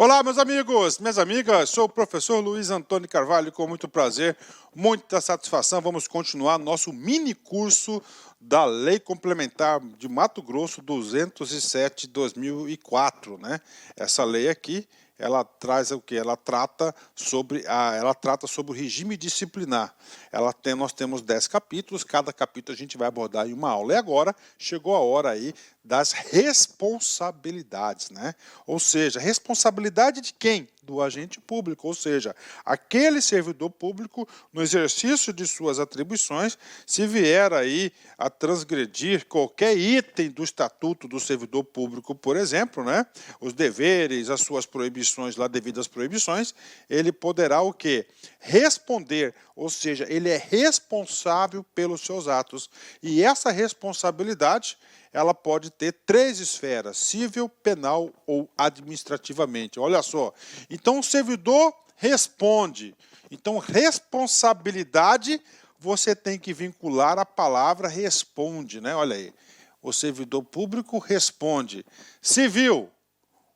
Olá, meus amigos, minhas amigas, sou o professor Luiz Antônio Carvalho, com muito prazer, muita satisfação. Vamos continuar nosso mini curso da Lei Complementar de Mato Grosso 207/2004, né? Essa lei aqui, ela traz o que? Ela trata sobre o regime disciplinar. Nós temos 10 capítulos, cada capítulo a gente vai abordar em uma aula. E agora chegou a hora aí das responsabilidades, né? Ou seja, responsabilidade de quem? Do agente público, ou seja, aquele servidor público no exercício de suas atribuições, se vier aí a transgredir qualquer item do Estatuto do Servidor Público, por exemplo, né? Os deveres, as suas proibições, lá devidas proibições, ele poderá o quê? Responder, ou seja, ele é responsável pelos seus atos. E essa responsabilidade, ela pode ter 3 esferas: civil, penal ou administrativamente. Olha só. Então, o servidor responde. Então, responsabilidade, você tem que vincular a palavra responde, né? Olha aí. O servidor público responde. Civil,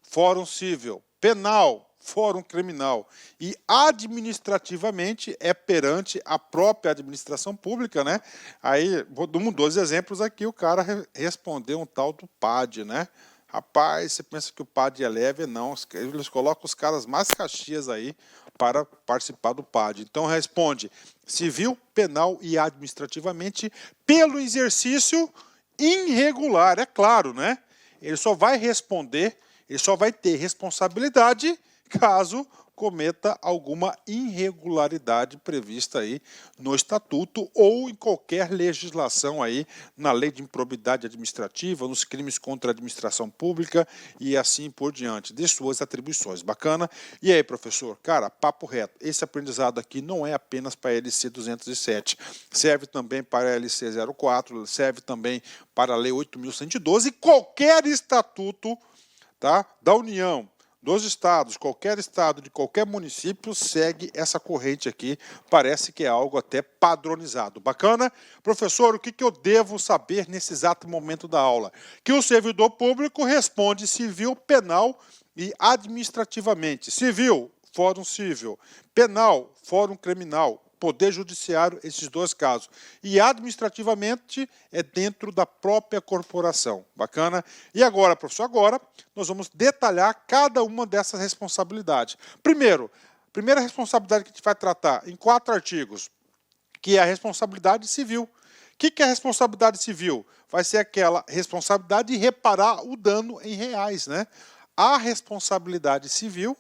fórum civil. Penal, fórum criminal. E administrativamente é perante a própria administração pública, né? Aí, vou dar 2 exemplos aqui, o cara respondeu um tal do PAD, né? Rapaz, você pensa que o PAD é leve? Não, eles colocam os caras mais caxias aí para participar do PAD. Então, responde civil, penal e administrativamente pelo exercício irregular, é claro, né? Ele só vai responder, ele só vai ter responsabilidade caso cometa alguma irregularidade prevista aí no Estatuto ou em qualquer legislação aí, na Lei de Improbidade Administrativa, nos crimes contra a administração pública e assim por diante, de suas atribuições. Bacana? E aí, professor? Cara, papo reto, esse aprendizado aqui não é apenas para a LC 207, serve também para a LC 04, serve também para a Lei 8.112 e qualquer estatuto, tá, da União, dos estados, qualquer estado de qualquer município segue essa corrente aqui, parece que é algo até padronizado. Bacana? Professor, o que eu devo saber nesse exato momento da aula? Que o servidor público responde civil, penal e administrativamente. Civil, fórum civil. Penal, fórum criminal. Poder Judiciário, esses 2 casos. E administrativamente é dentro da própria corporação. Bacana? E agora, professor, agora nós vamos detalhar cada uma dessas responsabilidades. Primeira responsabilidade que a gente vai tratar em 4 artigos, que é a responsabilidade civil. O que é a responsabilidade civil? Vai ser aquela responsabilidade de reparar o dano em reais, né? A responsabilidade civil,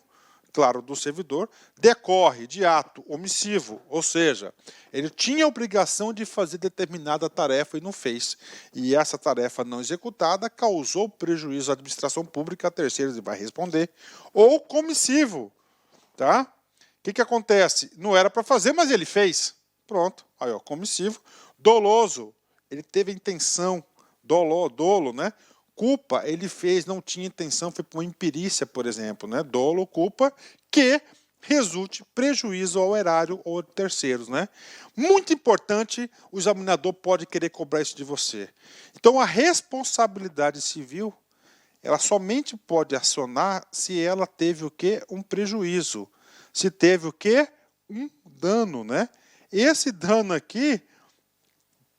claro, do servidor, decorre de ato omissivo, ou seja, ele tinha a obrigação de fazer determinada tarefa e não fez. E essa tarefa não executada causou prejuízo à administração pública, a terceiros, ele vai responder. Ou comissivo, tá? O que acontece? Não era para fazer, mas ele fez. Pronto, aí ó, comissivo. Doloso, ele teve a intenção, dolo, né? Culpa, ele fez, não tinha intenção, foi por uma imperícia, por exemplo, né? Dolo, culpa, que resulte prejuízo ao erário ou a terceiros, né? Muito importante, o examinador pode querer cobrar isso de você. Então, a responsabilidade civil, ela somente pode acionar se ela teve o quê? Um prejuízo. Se teve o quê? Um dano, né? Esse dano aqui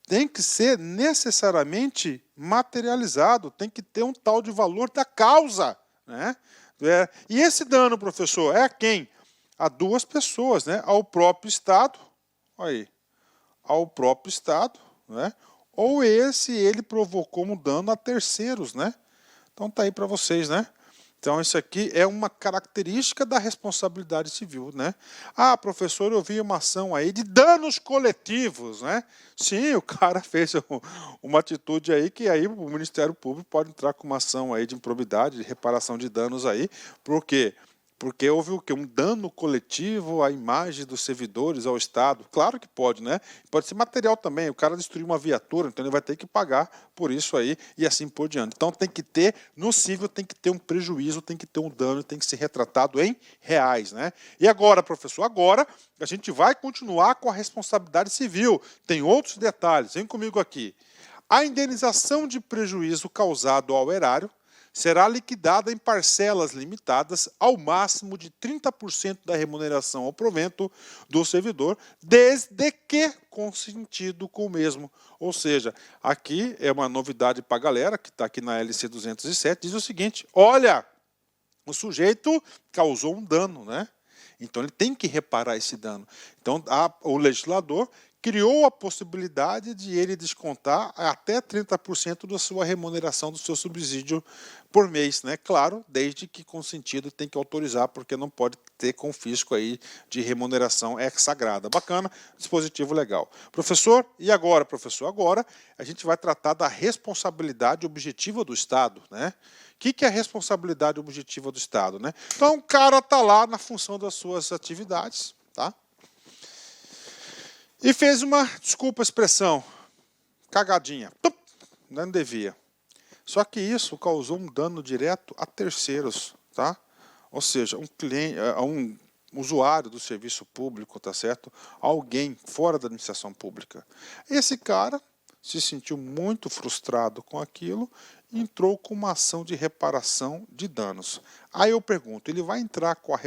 tem que ser necessariamente materializado, tem que ter um tal de valor da causa, né? E esse dano, professor, é a quem? A 2 pessoas, né? Ao próprio Estado, aí, ao próprio Estado, né? Ou ele provocou um dano a terceiros, né? Então tá aí para vocês, né? Então, isso aqui é uma característica da responsabilidade civil, né? Ah, professor, eu vi uma ação aí de danos coletivos, né? Sim, o cara fez uma atitude aí que aí o Ministério Público pode entrar com uma ação aí de improbidade, de reparação de danos aí. Por quê? Porque houve o quê? Um dano coletivo à imagem dos servidores, ao Estado. Claro que pode, né? Pode ser material também. O cara destruiu uma viatura, então ele vai ter que pagar por isso aí e assim por diante. Então tem que ter, no civil tem que ter um prejuízo, tem que ter um dano, tem que ser retratado em reais, né? E agora, professor, agora a gente vai continuar com a responsabilidade civil. Tem outros detalhes, vem comigo aqui. A indenização de prejuízo causado ao erário será liquidada em parcelas limitadas ao máximo de 30% da remuneração ao provento do servidor, desde que consentido com o mesmo. Ou seja, aqui é uma novidade para a galera que está aqui na LC 207, diz o seguinte: olha, o sujeito causou um dano, né? Então ele tem que reparar esse dano. Então o legislador criou a possibilidade de ele descontar até 30% da sua remuneração, do seu subsídio por mês, né? Claro, desde que consentido tem que autorizar, porque não pode ter confisco aí de remuneração sagrada. Bacana, dispositivo legal. Professor, e agora, professor? Agora a gente vai tratar da responsabilidade objetiva do Estado, né? O que é a responsabilidade objetiva do Estado, né? Então o cara está lá na função das suas atividades, tá? E fez uma, desculpa a expressão, cagadinha. Não devia. Só que isso causou um dano direto a terceiros, tá? Ou seja, um cliente, um usuário do serviço público, tá certo? Alguém fora da administração pública. Esse cara se sentiu muito frustrado com aquilo e entrou com uma ação de reparação de danos. Aí eu pergunto, ele vai entrar com a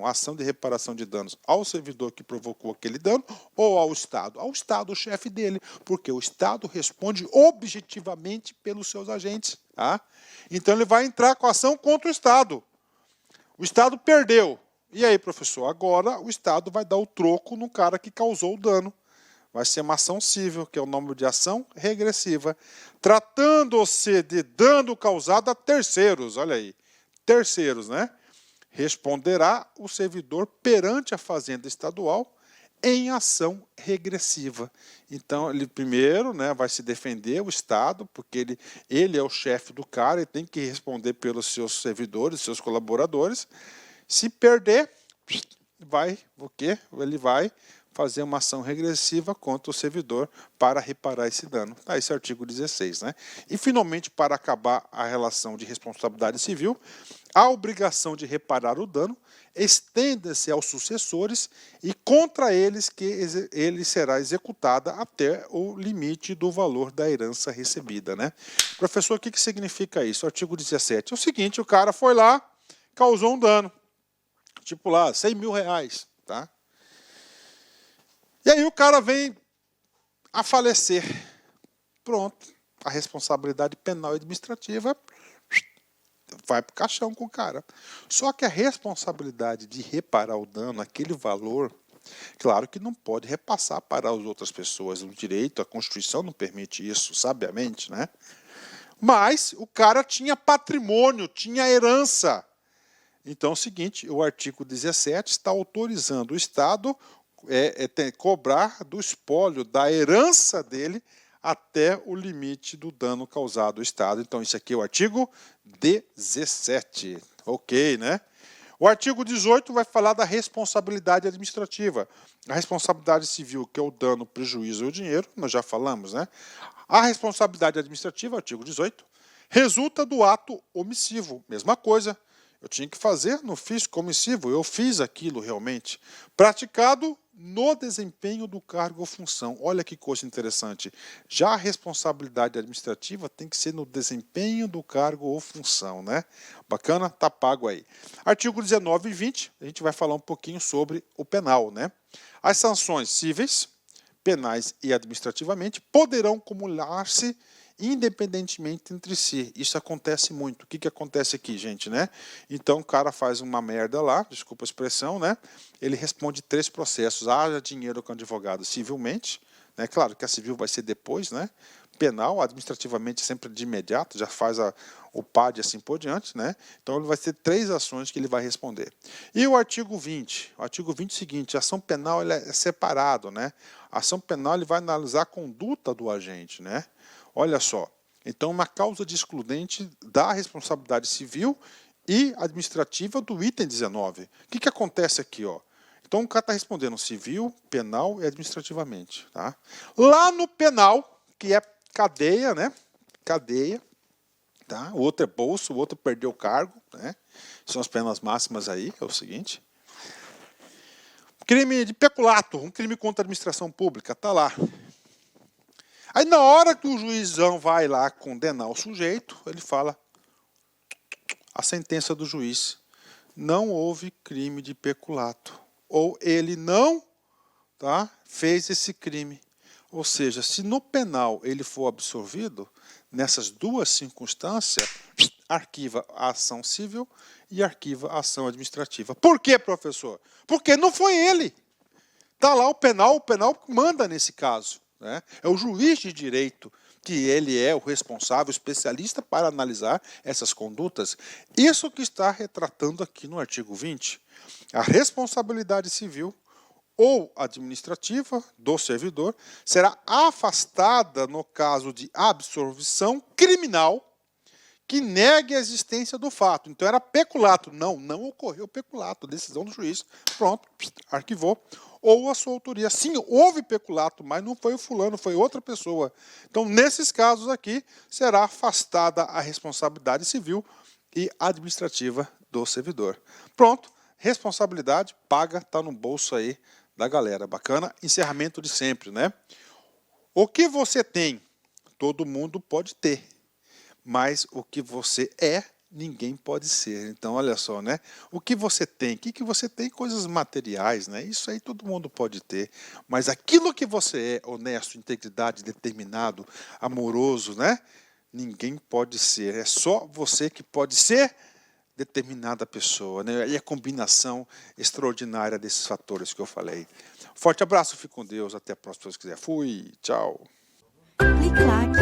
ação de reparação de danos ao servidor que provocou aquele dano ou ao Estado? Ao Estado, o chefe dele, porque o Estado responde objetivamente pelos seus agentes. Tá? Então ele vai entrar com a ação contra o Estado. O Estado perdeu. E aí, professor? Agora o Estado vai dar o troco no cara que causou o dano. Vai ser uma ação civil, que é o nome de ação regressiva, tratando-se de dano causado a terceiros, olha aí, terceiros, né? Responderá o servidor perante a Fazenda Estadual em ação regressiva. Então, ele primeiro, né, vai se defender, o Estado, porque ele é o chefe do cara e tem que responder pelos seus servidores, seus colaboradores. Se perder, o quê? Ele vai fazer uma ação regressiva contra o servidor para reparar esse dano. Tá, esse é o artigo 16. Né? E, finalmente, para acabar a relação de responsabilidade civil, a obrigação de reparar o dano estende-se aos sucessores e contra eles que ele será executada até o limite do valor da herança recebida. Né? Professor, o que significa isso? O artigo 17 é o seguinte: o cara foi lá, causou um dano, tipo lá, R$100 mil, tá? E aí o cara vem a falecer. Pronto. A responsabilidade penal e administrativa vai para o caixão com o cara. Só que a responsabilidade de reparar o dano, aquele valor, claro que não pode repassar para as outras pessoas. O direito, a Constituição não permite isso, sabiamente, né? Mas o cara tinha patrimônio, tinha herança. Então é o seguinte, o artigo 17 está autorizando o Estado cobrar do espólio, da herança dele, até o limite do dano causado ao Estado. Então, isso aqui é o artigo 17. Ok, né? O artigo 18 vai falar da responsabilidade administrativa. A responsabilidade civil, que é o dano, prejuízo ou dinheiro, nós já falamos, né? A responsabilidade administrativa, artigo 18, resulta do ato omissivo. Mesma coisa. Eu tinha que fazer, não fiz comissivo, eu fiz aquilo realmente. Praticado no desempenho do cargo ou função. Olha que coisa interessante. Já a responsabilidade administrativa tem que ser no desempenho do cargo ou função, né? Bacana? Tá pago aí. Artigo 19 e 20, a gente vai falar um pouquinho sobre o penal, né? As sanções cíveis, penais e administrativamente poderão acumular-se independentemente entre si. Isso acontece muito. O que acontece aqui, gente, né? Então o cara faz uma merda lá, desculpa a expressão, né? Ele responde 3 processos. Haja dinheiro com advogado civilmente, né? Claro que a civil vai ser depois, né? Penal, administrativamente sempre de imediato, já faz o PAD assim por diante, né? Então ele vai ter 3 ações que ele vai responder. E o artigo 20? O artigo 20 é o seguinte: a ação penal ela é separado, né? A ação penal ele vai analisar a conduta do agente, né? Olha só, então uma causa de excludente da responsabilidade civil e administrativa do item 19. O que acontece aqui? Ó? Então o cara está respondendo civil, penal e administrativamente. Tá? Lá no penal, que é cadeia, né? Cadeia, tá? O outro é bolso, o outro perdeu o cargo, né? São as penas máximas aí, é o seguinte. Crime de peculato, um crime contra a administração pública, tá lá. Aí, na hora que o juizão vai lá condenar o sujeito, ele fala: a sentença do juiz. Não houve crime de peculato. Ou ele não, tá, fez esse crime. Ou seja, se no penal ele for absolvido, nessas duas circunstâncias, arquiva a ação civil e arquiva a ação administrativa. Por quê, professor? Porque não foi ele. Está lá o penal manda nesse caso, né? É o juiz de direito, que ele é o responsável, especialista para analisar essas condutas. Isso que está retratando aqui no artigo 20. A responsabilidade civil ou administrativa do servidor será afastada no caso de absolvição criminal que negue a existência do fato. Então era peculato. Não ocorreu peculato. Decisão do juiz. Pronto, arquivou. Ou a sua autoria. Sim, houve peculato, mas não foi o fulano, foi outra pessoa. Então, nesses casos aqui, será afastada a responsabilidade civil e administrativa do servidor. Pronto, responsabilidade paga, está no bolso aí da galera. Bacana? Encerramento de sempre, né? O que você tem, todo mundo pode ter. Mas o que você é, ninguém pode ser. Então, olha só, né? O que você tem? O que você tem? Coisas materiais, né? Isso aí todo mundo pode ter. Mas aquilo que você é, honesto, integridade, determinado, amoroso, né? Ninguém pode ser. É só você que pode ser determinada pessoa, né? E a combinação extraordinária desses fatores que eu falei. Forte abraço, fique com Deus. Até a próxima, se quiser. Fui, tchau. Clique like.